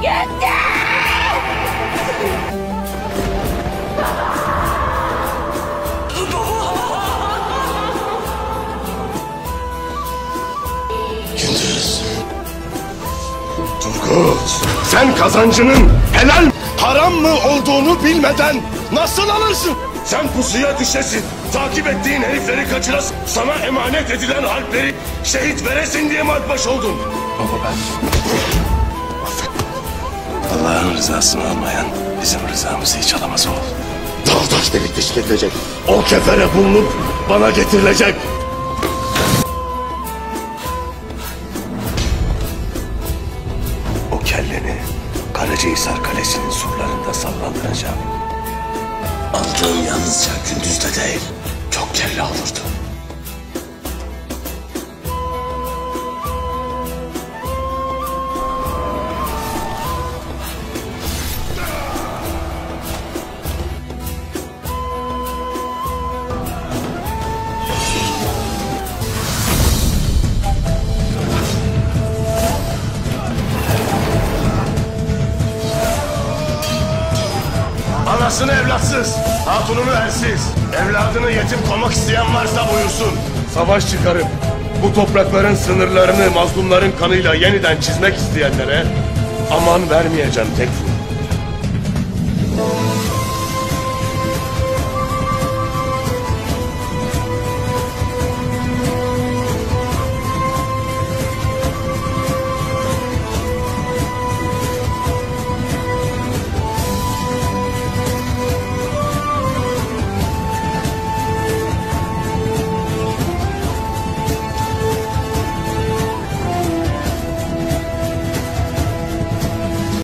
Gitti! Gündüz. Turgut, sen kazancının helal haram mı olduğunu bilmeden nasıl alırsın? Sen pusuya düşesin, takip ettiğin herifleri kaçırasın, sana emanet edilen harpleri şehit veresin diye mi akbaş oldun? Baba ben... Allah'ın rızasını almayan bizim rızamızı hiç alamaz oğul. Dağdaş delik deşik edilecek, o kefere bulunup bana getirilecek. O kelleni Karacahisar Kalesi'nin surlarında sallandıracağım. Aldığım yalnızca gündüzde değil, çok kelle olurdu. Anasını evlatsız, hatununu ersiz, evladını yetim koymak isteyen varsa buyursun. Savaş çıkarıp bu toprakların sınırlarını mazlumların kanıyla yeniden çizmek isteyenlere aman vermeyeceğim Tekfur.